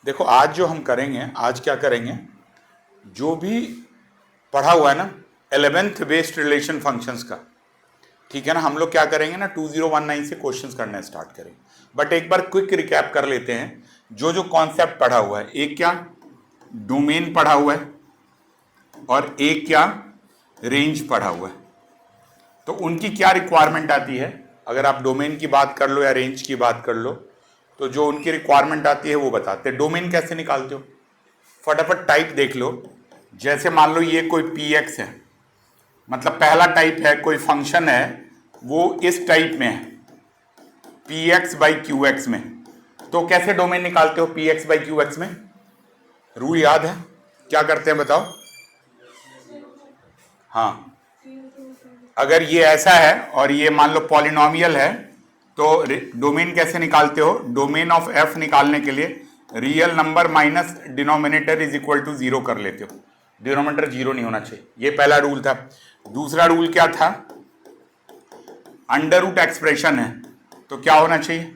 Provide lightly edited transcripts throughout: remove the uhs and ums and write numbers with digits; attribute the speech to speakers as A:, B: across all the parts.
A: देखो आज जो हम करेंगे, आज क्या करेंगे, जो भी पढ़ा हुआ है ना 11th बेस्ड रिलेशन फंक्शंस का, ठीक है ना, हम लोग क्या करेंगे ना 2019 से क्वेश्चंस करना स्टार्ट करेंगे। बट एक बार क्विक रिकैप कर लेते हैं जो जो कॉन्सेप्ट पढ़ा हुआ है। एक क्या डोमेन पढ़ा हुआ है और एक क्या रेंज पढ़ा हुआ है। तो उनकी क्या रिक्वायरमेंट आती है, अगर आप डोमेन की बात कर लो या रेंज की बात कर लो, तो जो उनकी रिक्वायरमेंट आती है वो बताते हैं। डोमेन कैसे निकालते हो, फटाफट टाइप देख लो। जैसे मान लो ये कोई पी एक्स है, मतलब पहला टाइप है, कोई फंक्शन है वो इस टाइप में है, P x by Q x में। तो कैसे डोमेन निकालते हो P x by Q x में? रूल याद है, क्या करते हैं बताओ? हाँ, अगर ये ऐसा है और ये मान लो पॉलिनोमियल है तो डोमेन कैसे निकालते हो? डोमेन ऑफ एफ निकालने के लिए real number minus denominator is equal to 0 कर लेते हो। डिनोमिनेटर 0 नहीं होना चाहिए, ये पहला रूल था। दूसरा रूल क्या था? अंडर रूट एक्सप्रेशन है तो क्या होना चाहिए?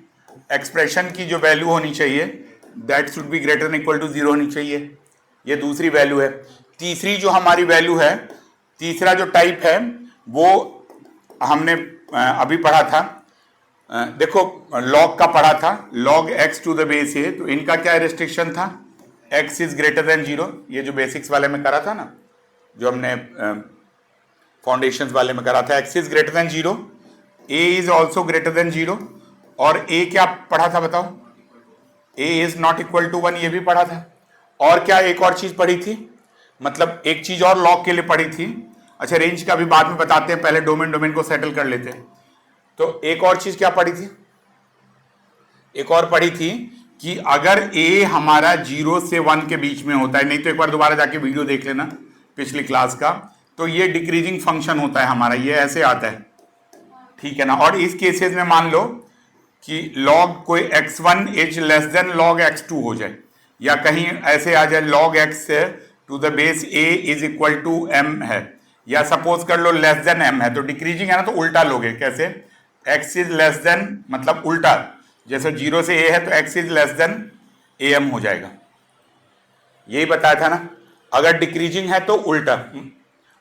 A: एक्सप्रेशन की जो वैल्यू होनी चाहिए that should be greater than equal to 0 होनी चाहिए। ये दूसरी वैल्यू है। तीसरी जो हमारी वैल्यू है, तीसरा जो टाइप है वो हमने अभी पढ़ा था, देखो लॉग का पढ़ा था, log x to the base a. तो इनका क्या रिस्ट्रिक्शन था? X is greater than 0। ये जो बेसिक्स वाले में करा था ना, जो हमने फाउंडेशंस वाले में करा था, x is greater than 0, A is also greater than 0। और ए क्या पढ़ा था बताओ? ए इज नॉट इक्वल टू 1, ये भी पढ़ा था। और क्या एक और चीज पढ़ी थी, मतलब एक चीज और लॉग के लिए पढ़ी थी। अच्छा रेंज का भी बाद में बताते हैं, पहले डोमेन को सेटल कर लेते हैं। तो एक और चीज क्या पढ़ी थी? एक और पढ़ी थी कि अगर ए हमारा 0 से 1 के बीच में होता है, नहीं तो एक बार दोबारा जाके वीडियो देख लेना पिछली क्लास का, तो ये डिक्रीजिंग फंक्शन होता है हमारा, ये ऐसे आता है, ठीक है ना। और इस केसेस में मान लो कि लॉग कोई x1 is less than log x2 हो जाए, या कहीं ऐसे आ जाए log x to the base a is equal to m है, या सपोज कर लो लेस देन m है, तो डिक्रीजिंग है ना, तो उल्टा लोगे। कैसे? x इज लेस देन, मतलब उल्टा, जैसे 0 से a है तो x is less than am हो जाएगा। यही बताया था ना, अगर डिक्रीजिंग है तो उल्टा,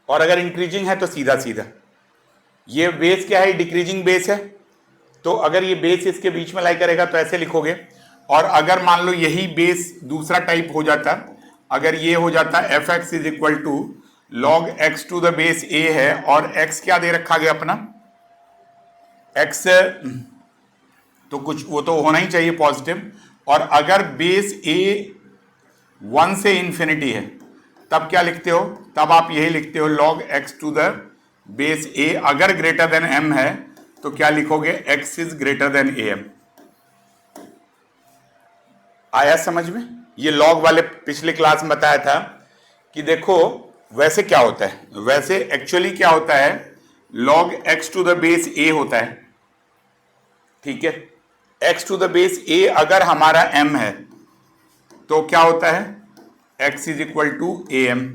A: और अगर इंक्रीजिंग है तो सीधा सीधा। ये बेस क्या है? डिक्रीजिंग बेस है, तो अगर ये बेस इसके बीच में लाई करेगा तो ऐसे लिखोगे। और अगर मान लो यही बेस दूसरा टाइप हो जाता, अगर ये हो जाता f x is equal to log x to the base a है, और एक्स क्या दे रखा गया अपना? एक्स तो कुछ वो तो होना ही चाहिए पॉजिटिव। और अगर बेस ए 1 से इंफिनिटी है तब क्या लिखते हो? तब आप यही लिखते हो log x to the base a. अगर ग्रेटर देन एम है तो क्या लिखोगे? x is greater than am। आया समझ में? ये लॉग वाले पिछले क्लास में बताया था कि देखो वैसे क्या होता है, वैसे एक्चुअली क्या होता है, log x to the base a होता है, ठीक है। x to the base a अगर हमारा m है तो क्या होता है? x is equal to am।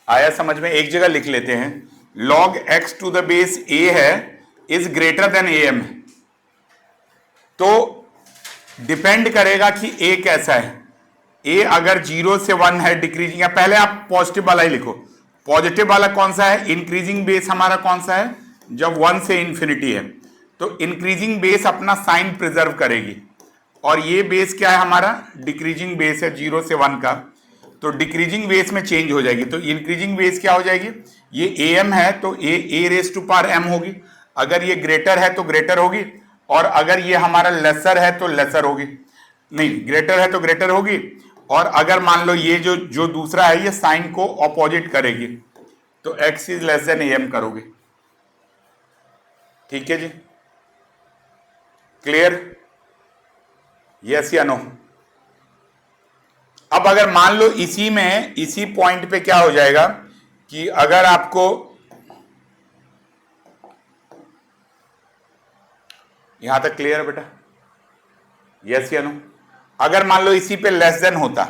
A: आया समझ में? एक जगह लिख लेते हैं, log x to the base a है इज ग्रेटर देन am। तो डिपेंड करेगा कि a कैसा है। a अगर 0 से 1 है डिक्रीजिंग, या पहले आप पॉजिटिव वाला ही लिखो। पॉजिटिव वाला कौन सा है? इंक्रीजिंग बेस हमारा कौन सा है? जब 1 से इंफिनिटी है तो इंक्रीजिंग बेस अपना साइन प्रिजर्व करेगी, और ये बेस क्या है हमारा? डिक्रीजिंग बेस है 0 से 1 का, तो डिक्रीजिंग बेस में चेंज हो जाएगी। तो इंक्रीजिंग बेस क्या हो जाएगी? ये am है तो a raise to power m होगी, अगर ये ग्रेटर है तो ग्रेटर होगी, और अगर ये हमारा लेसर है तो लेसर होगी, नहीं ग्रेटर है तो ग्रेटर होगी। और अगर मान लो ये जो दूसरा है ये साइन को ऑपोजिट करेगी, तो x is less than am करोगे। ठीक है जी, क्लियर? यस या नो? अब अगर मान लो इसी में, इसी पॉइंट पे क्या हो जाएगा कि अगर आपको यहां तक क्लियर है बेटा? यस या नो? अगर मान लो इसी पे लेस देन होता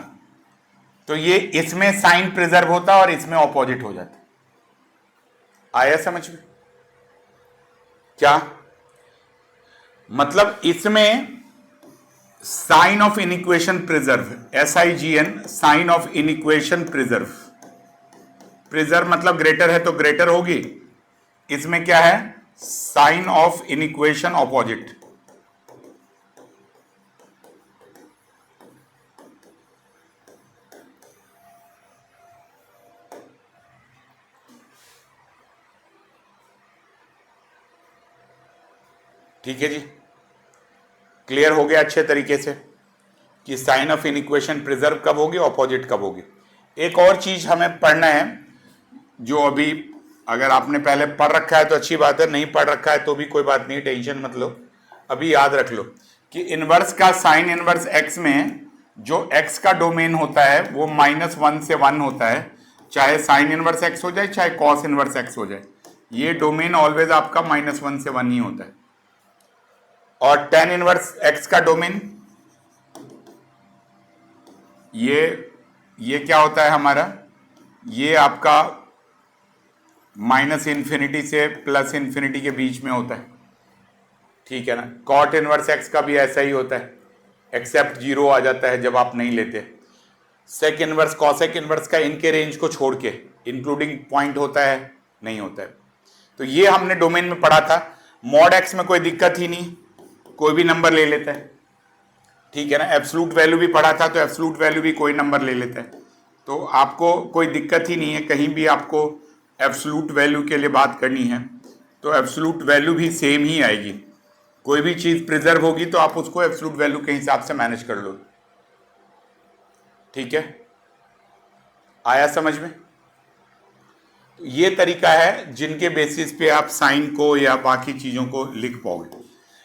A: तो ये इसमें साइन प्रिजर्व होता और इसमें ऑपोजिट हो जाता। आया समझ में? क्या मतलब? इसमें sign of inequation preserve, SIGN, sign of inequation preserve. Preserve मतलब ग्रेटर है तो ग्रेटर होगी, इसमें क्या है, साइन ऑफ इनइक्वेशन ऑपोजिट। ठीक है जी, क्लियर हो गया अच्छे तरीके से कि साइन ऑफ इनइक्वेशन प्रिजर्व कब होगी, ऑपोजिट कब होगी। एक और चीज हमें पढ़ना है, जो अभी अगर आपने पहले पढ़ रखा है तो अच्छी बात है, नहीं पढ़ रखा है तो भी कोई बात नहीं, टेंशन मत लो। अभी याद रख लो कि इनवर्स का साइन इनवर्स x में जो x का डोमेन होता है वो -1 से 1 होता है, चाहे साइन इनवर्स x हो जाए चाहे कॉस इनवर्स x हो जाए, ये डोमेन ऑलवेज आपका -1 से 1 ही होता है। और टेन इनवर्स x का डोमेन ये क्या होता है हमारा, ये आपका -∞ से +∞ के बीच में होता है, ठीक है ना। कॉट इनवर्स x का भी ऐसा ही होता है, एक्सेप्ट 0 आ जाता है जब आप नहीं लेते। सेक इनवर्स कॉसेक इनवर्स का इनके रेंज को छोड़ के इंक्लूडिंग पॉइंट होता है, नहीं होता है। तो ये हमने डोमेन में पढ़ा था। मॉड x में कोई दिक्कत ही नहीं, कोई भी नंबर ले लेता है, ठीक है ना। एब्सोल्यूट वैल्यू भी पढ़ा था, तो एब्सोल्यूट वैल्यू भी कोई नंबर ले लेता है, तो आपको कोई दिक्कत ही नहीं है। कहीं भी आपको एब्सोल्यूट वैल्यू के लिए बात करनी है तो एब्सोल्यूट वैल्यू भी सेम ही आएगी। कोई भी चीज़ प्रिजर्व होगी तो आप उसको एब्सोल्यूट वैल्यू के हिसाब से मैनेज कर लो, ठीक है। आया समझ में? तो ये तरीका है जिनके बेसिस पे आप साइन को या बाकी चीज़ों को लिख पाओगे।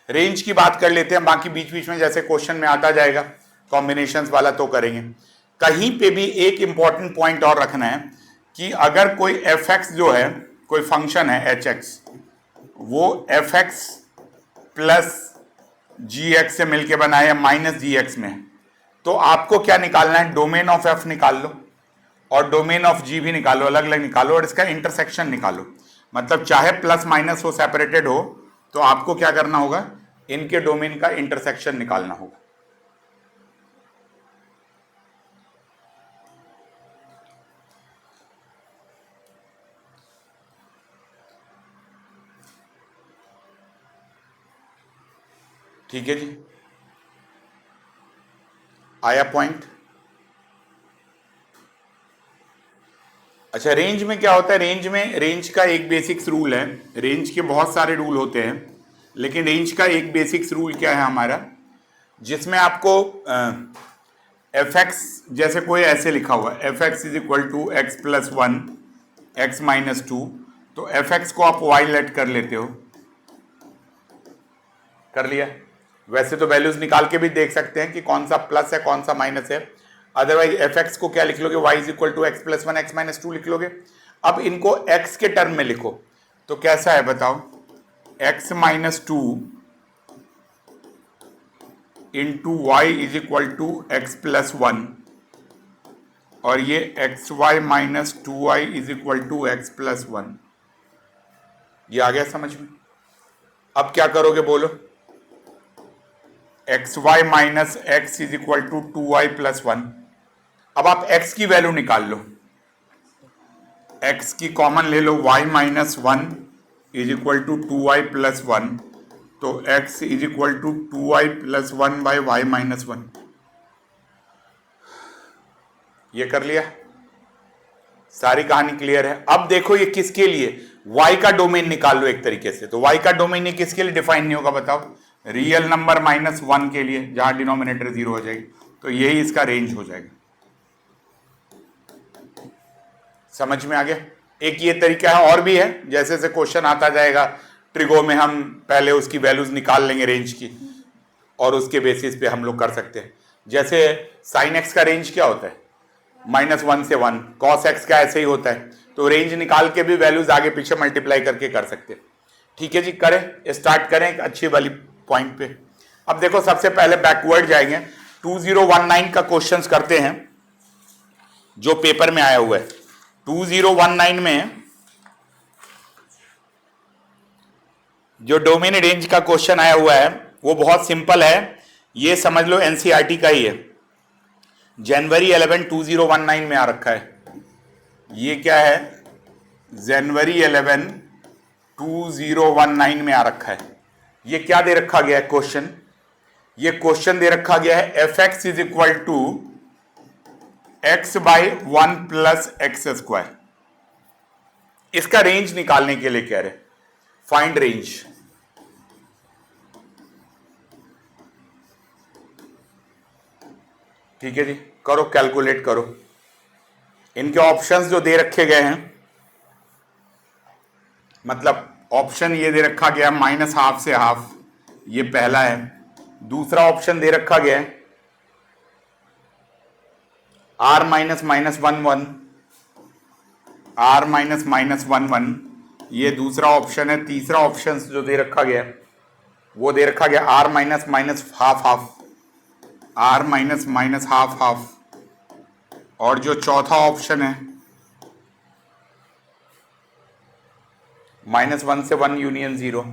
A: रेंज की बात कर लेते हैं, बाकी बीच बीच में जैसे क्वेश्चन में आता जाएगा कॉम्बिनेशंस वाला तो करेंगे। कहीं पे भी एक इंपॉर्टेंट पॉइंट और रखना है कि अगर कोई fx जो है, कोई फंक्शन है hx, वो fx प्लस gx से मिलके बना है या -gx में, तो आपको क्या निकालना है, डोमेन ऑफ f निकाल लो और डोमेन ऑफ g भी निकालो, अलग अलग निकालो और इसका इंटरसेक्शन निकालो। मतलब चाहे प्लस माइनस हो, सेपरेटेड हो, तो आपको क्या करना होगा, इनके डोमेन का इंटरसेक्शन निकालना होगा। ठीक है जी, आया पॉइंट? अच्छा, रेंज में क्या होता है, रेंज का एक बेसिक्स रूल है। रेंज के बहुत सारे रूल होते हैं, लेकिन रेंज का एक बेसिक्स रूल क्या है हमारा, जिसमें आपको fx जैसे कोई ऐसे लिखा हुआ है, fx is equal to x plus 1 x minus 2, तो fx को आप y लेट कर लेते हो, कर लिया। वैसे तो वैल्यूज निकाल के भी देख सकते हैं कि कौन सा प्लस है कौन सा माइनस है, अदरवाइज fx को क्या लिख लोगे, y is equal to x plus 1 x minus 2 लिख लोगे। अब इनको x के टर्म में लिखो तो कैसा है बताओ, x minus 2 into y is equal to x plus 1, और ये x y minus 2y is equal to x plus 1। ये आ गया समझ में? अब क्या करोगे बोलो, x y minus x is equal to 2y plus 1। अब आप x की वैल्यू निकाल लो, x की कॉमन ले लो, y minus 1 is equal to 2y plus 1, तो x is equal to 2y plus 1 by y minus 1। ये कर लिया, सारी कहानी क्लियर है। अब देखो ये किसके लिए, y का डोमेन निकाल लो एक तरीके से। तो y का डोमेन ये किसके लिए डिफाइन नहीं होगा बताओ, रियल नंबर -1 के लिए, जहां डिनोमिनेटर 0 हो जाएगी, तो यही इसका रेंज हो जाएगा। समझ में आ गया? एक ये तरीका है, और भी है, जैसे जैसे क्वेश्चन आता जाएगा ट्रिगो में हम पहले उसकी वैल्यूज निकाल लेंगे रेंज की, और उसके बेसिस पे हम लोग कर सकते हैं। जैसे साइन एक्स का रेंज क्या होता है, -1 से 1, कॉस एक्स का ऐसे ही होता है, तो रेंज निकाल के भी वैल्यूज आगे पीछे मल्टीप्लाई करके कर सकते हैं। ठीक है जी, करें, स्टार्ट करें एक अच्छी वाली पॉइंट पे। अब देखो सबसे पहले बैकवर्ड जाएंगे, 2019 का क्वेश्चन करते हैं जो पेपर में आया हुआ है। 2019 में जो डोमेन रेंज का क्वेश्चन आया हुआ है वो बहुत सिंपल है ये समझ लो एनसीईआरटी का ही है, जनवरी 11 2019 में आ रखा है। ये क्या है, जनवरी 11 2019 में आ रखा है। ये क्या दे रखा गया है क्वेश्चन, ये क्वेश्चन दे रखा गया है f x is equal to x by 1 plus x square. इसका रेंज निकालने के लिए कह रहे, फाइंड रेंज। ठीक है जी, करो कैलकुलेट करो। इनके ऑप्शंस जो दे रखे गए हैं, मतलब ऑप्शन ये दे रखा गया माइनस हाफ से हाफ, ये पहला है। दूसरा ऑप्शन दे रखा गया है R minus minus 1 R minus minus 1 ये दूसरा ऑप्शन है। तीसरा ऑप्शन जो दे रखा गया वो दे रखा गया R minus minus half half, R minus minus half half. और जो चौथा ऑप्शन है -1 से 1 यूनियन 0,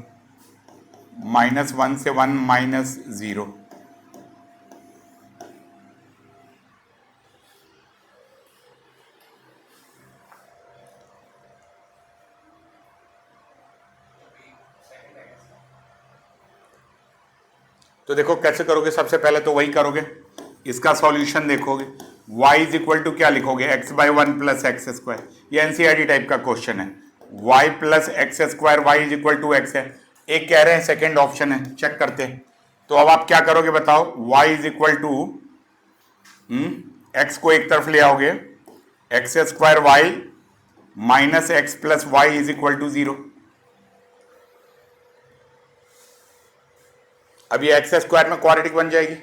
A: -1 से 1 माइनस 0। तो देखो कैसे करोगे, सबसे पहले तो वही करोगे, इसका सॉल्यूशन देखोगे। y इज इक्वल टू क्या लिखोगे, x by 1 plus x square. ये एनसीईआरटी टाइप का क्वेश्चन है। y plus x square y is equal to x है। एक कह रहे हैं सेकेंड ऑप्शन है, चेक करते हैं। तो अब आप क्या करोगे बताओ, y is equal to x को एक तरफ ले आओगे, x square y minus x plus y is equal to 0। अब ये एक्स स्क्वायर में क्वाड्रेटिक बन जाएगी।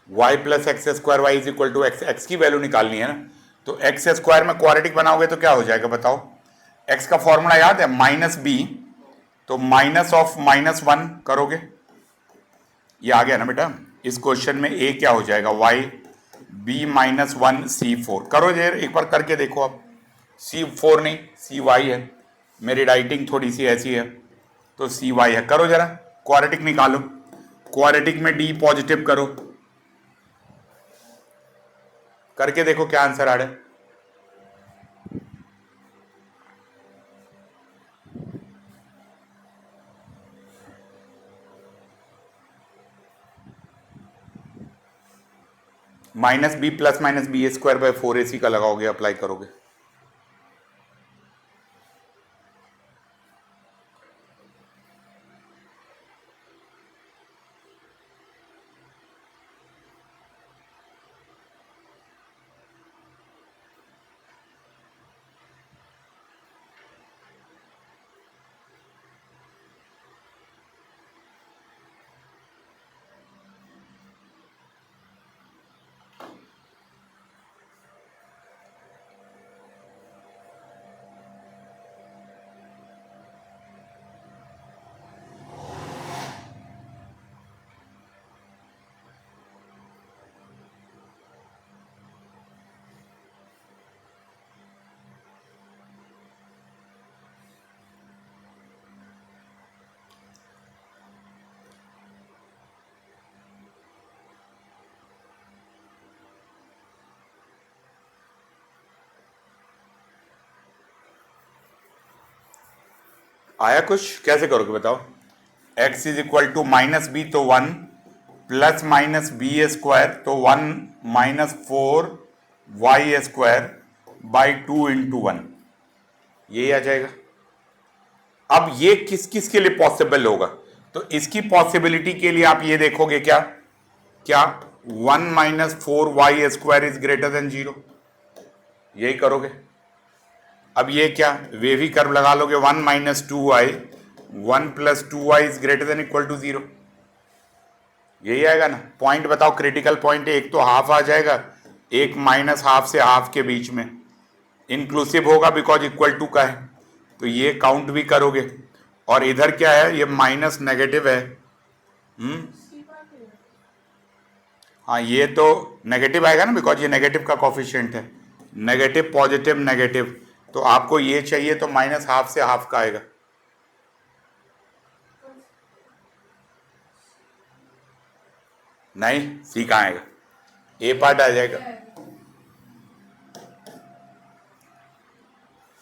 A: y plus x square y is equal to x, x की वैल्यू निकालनी है ना। तो एक्स स्क्वायर में क्वाड्रेटिक बनाओगे तो क्या हो जाएगा बताओ, x का फॉर्मूला याद है माइनस बी, तो माइनस ऑफ -1 करोगे, ये आ गया ना बेटा। इस क्वेश्चन में a क्या हो जाएगा, y b माइनस 1 c4। करो ये एक बार करके देखो आप, c4 नहीं cy है, मेरी राइटिंग थोड़ी सी ऐसी है तो cy है। करो जरा क्वाड्रेटिक निकालो, क्वाड्रेटिक में d पॉजिटिव करो, करके देखो क्या आंसर आ रहा है। Minus b plus minus b square by 4ac का लगाओगे, अप्लाई करोगे। आया कुछ, कैसे करोगे बताओ। x is equal to minus b तो 1 प्लस माइनस बी स्क्वायर तो 1 minus 4 y square by 2 into 1, यही आ जाएगा। अब ये किस किस के लिए पॉसिबल होगा, तो इसकी पॉसिबिलिटी के लिए आप ये देखोगे क्या क्या 1 minus 4 y square is greater than 0, यही करोगे। अब ये क्या वेवी कर्व लगा लोगे, 1 minus 2y 1 plus 2y is greater than equal to 0, यही आएगा ना। पॉइंट बताओ, क्रिटिकल पॉइंट एक तो हाफ आ जाएगा, एक माइनस हाफ से हाफ के बीच में, इंक्लूसिव होगा बिकॉज इक्वल टू का है, तो ये काउंट भी करोगे। और इधर क्या है, ये माइनस नेगेटिव है। हाँ ये तो नेगेटिव आएगा ना, बिकॉज ये नेगेटिव का कॉफिशिएंट है, नेगेटिव पॉजिटिव नेगेटिव, तो आपको ये चाहिए तो माइनस हाफ से हाफ का आएगा। नहीं, सी कहाँ आएगा, ए पार्ट आ जाएगा।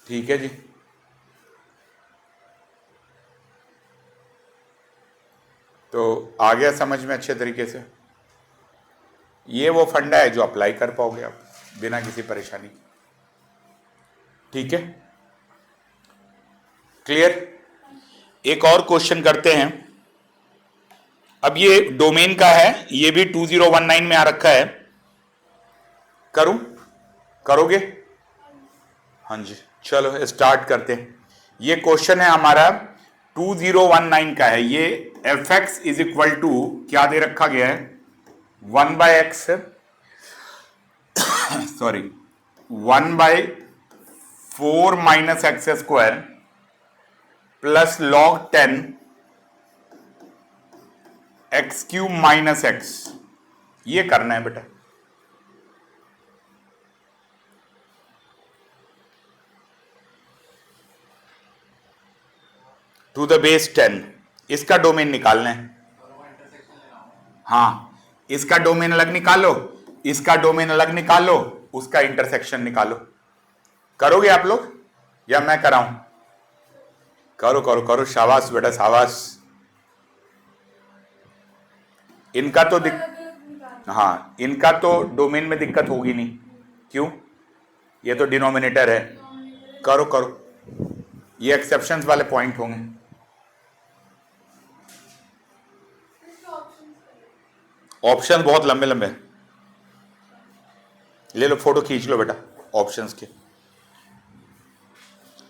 A: ठीक है जी, तो आ गया समझ में अच्छे तरीके से। ये वो फंडा है जो अप्लाई कर पाओगे आप बिना किसी परेशानी के। ठीक है, क्लियर। एक और क्वेश्चन करते हैं। अब ये डोमेन का है, ये भी 2019 में आ रखा है। करूं, करोगे? हाँ जी, चलो स्टार्ट करते हैं। ये क्वेश्चन है हमारा 2019 का है। ये f x is equal to क्या दे रखा गया है, 1/x, sorry 1/4 minus x square plus log 10 x cube minus x. ये करना है बेटा। टू द बेस 10, इसका डोमेन निकालना है। हाँ, इसका डोमेन अलग निकालो, इसका डोमेन अलग निकालो, उसका इंटरसेक्शन निकालो। करोगे आप लोग या मैं कराऊं? करो करो करो, शाबाश बेटा शाबाश। इनका तो हाँ, इनका तो डोमेन में दिक्कत होगी नहीं। क्यों? ये तो डिनोमिनेटर है। करो करो, ये एक्सेप्शंस वाले पॉइंट होंगे। ऑप्शन बहुत लंबे लंबे हैं। ले लो फोटो खींच लो बेटा ऑप्शंस के।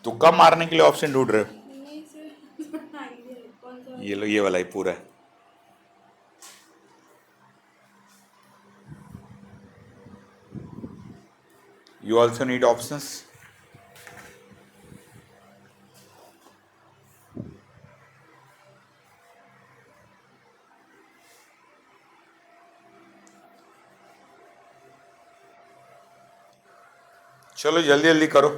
A: तुक्का मारने के लिए ऑप्शन ढूंढ रहे हो? ये लो, ये वाला ही पूरा है। You also need options. चलो जल्दी जल्दी करो।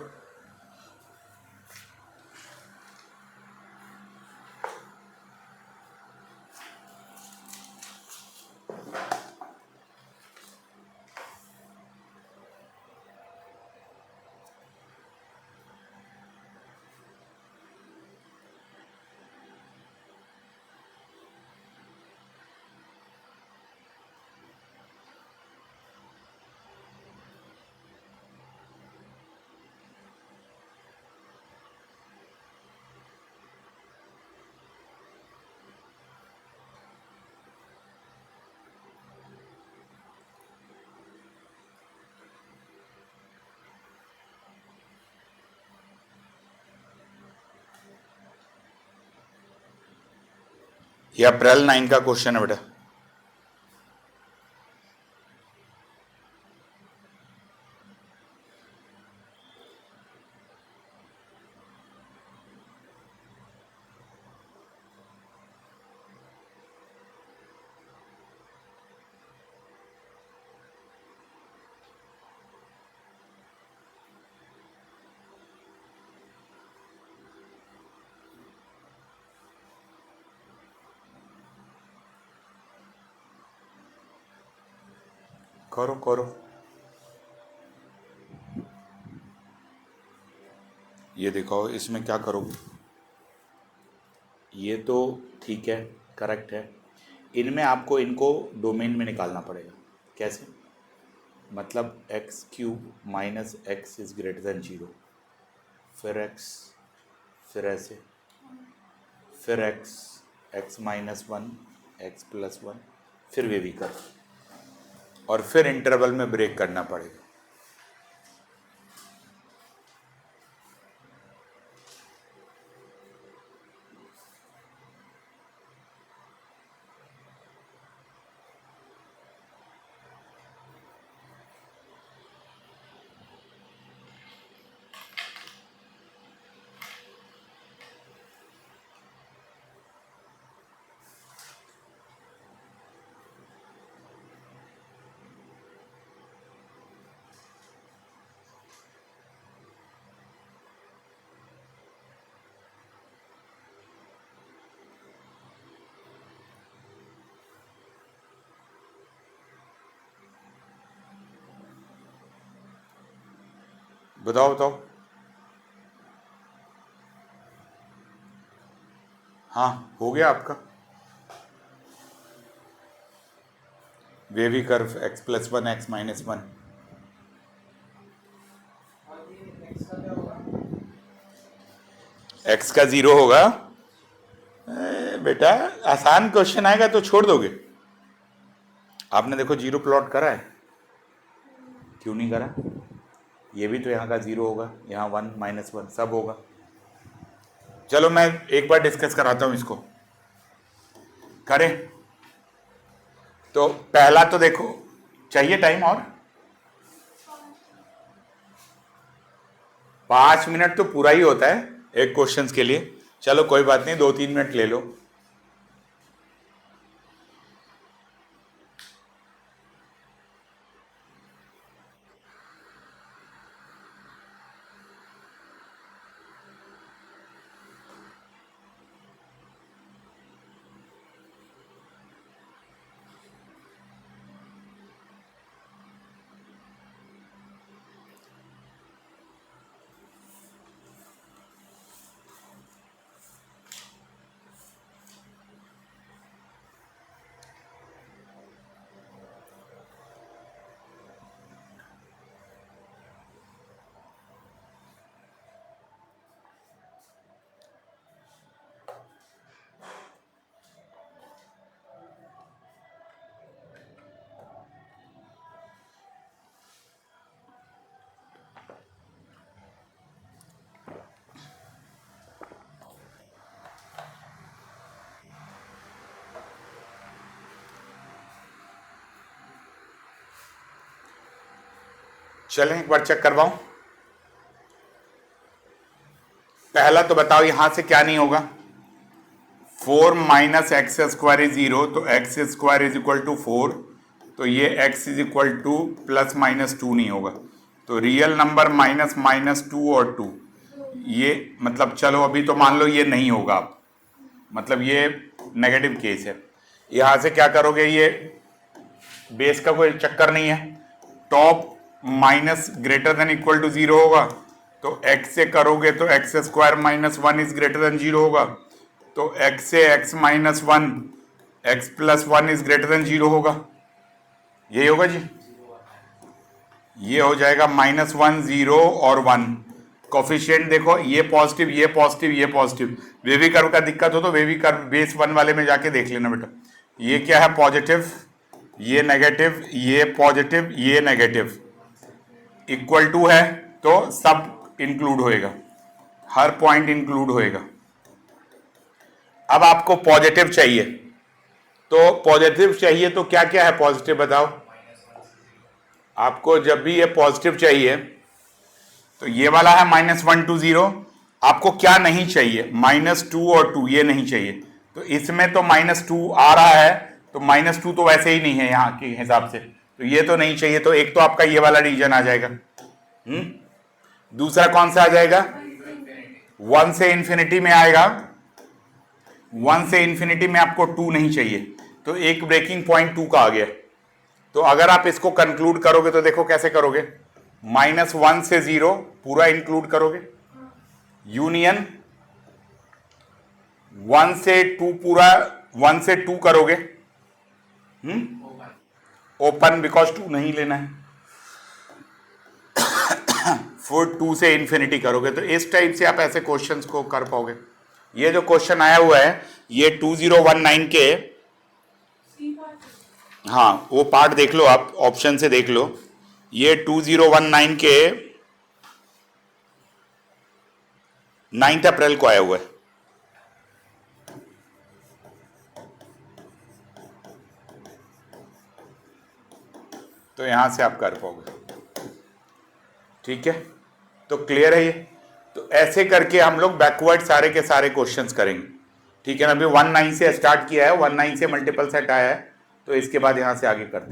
A: ये अप्रैल 9 का क्वेश्चन है बेटा। करो करो, ये दिखाओ इसमें क्या करोगे। ये तो ठीक है, करेक्ट है। इनमें आपको इनको डोमेन में निकालना पड़ेगा। कैसे? मतलब x cube minus x is greater than 0, फिर एक्स, फिर ऐसे, फिर x, x minus 1, x plus 1, फिर वे भी कर, और फिर इंटरवल में ब्रेक करना पड़ेगा। बताओ बताओ। हाँ हो गया आपका wavy curve x+1 x-1। x का 0 होगा। बेटा आसान क्वेश्चन आएगा तो छोड़ दोगे। आपने देखो 0 प्लॉट करा है, क्यों नहीं करा? ये भी तो यहाँ का 0 होगा, यहाँ 1 -1 सब होगा। चलो मैं एक बार डिस्कस कराता हूँ इसको, करें? तो पहला तो देखो, चाहिए टाइम और 5 मिनट तो पूरा ही होता है एक क्वेश्चंस के लिए। चलो कोई बात नहीं, 2-3 मिनट ले लो। चलें एक बार चेक करवाऊं। पहला तो बताओ यहां से क्या नहीं होगा। 4 - x² इज 0, तो x² इज इक्वल टू 4, तो ये x इज इक्वल टू +-2 नहीं होगा। तो रियल नंबर --2 और 2, ये मतलब चलो अभी तो मान लो ये नहीं होगा, मतलब ये नेगेटिव केस है। यहां से क्या करोगे, ये बेस का कोई चक्कर नहीं है, टॉप ->= 0 होगा, तो x से करोगे तो x² -1 इज >0 होगा, तो x से x-1 x+1 इज >0 होगा। यही होगा जी, ये हो जाएगा -1 0 और 1। कोफिशिएंट देखो, ये पॉजिटिव ये पॉजिटिव ये पॉजिटिव। वेवी कर्व का दिक्कत हो तो वेवी कर्व बेस 1 वाले में जाके देख लेना बेटा। ये क्या है, पॉजिटिव, ये नेगेटिव, ये पॉजिटिव, ये नेगेटिव, इक्वल टू है तो सब इंक्लूड होएगा, हर पॉइंट इंक्लूड होएगा। अब आपको पॉजिटिव चाहिए, तो पॉजिटिव चाहिए तो क्या क्या है पॉजिटिव बताओ। आपको जब भी ये पॉजिटिव चाहिए तो ये वाला है -1 to 0। आपको क्या नहीं चाहिए, -2 और 2 ये नहीं चाहिए, तो इसमें तो -2 आ रहा है, तो -2 तो वैसे ही नहीं है यहाँ के हिसाब से, तो ये तो नहीं चाहिए। तो एक तो आपका ये वाला रीजन आ जाएगा। दूसरा कौन सा आ जाएगा, 1 से इन्फिनिटी में आएगा। 1 से इन्फिनिटी में आपको 2 नहीं चाहिए, तो एक ब्रेकिंग पॉइंट 2 का आ गया। तो अगर आप इसको कंक्लूड करोगे तो देखो कैसे करोगे, -1 से 0 पूरा इंक्लूड करोगे, यूनियन 1 से 2 पूरा 1 से 2 करोगे, ओपन बिकॉज 2 नहीं लेना है, फिर 2 से इन्फिनिटी करोगे। तो इस टाइप से आप ऐसे क्वेश्चंस को कर पाओगे। ये जो क्वेश्चन आया हुआ है ये 2019 के, हाँ वो पार्ट देख लो आप, ऑप्शन से देख लो। ये 2019 के 9 अप्रैल को आया हुआ है। तो यहां से आप कर पाओगे, ठीक है। तो क्लियर है ये। तो ऐसे करके हम लोग बैकवर्ड सारे के सारे क्वेश्चंस करेंगे, ठीक है ना। अभी 19 से स्टार्ट किया है, 19 से मल्टीपल सेट आया है, तो इसके बाद यहां से आगे करते हैं।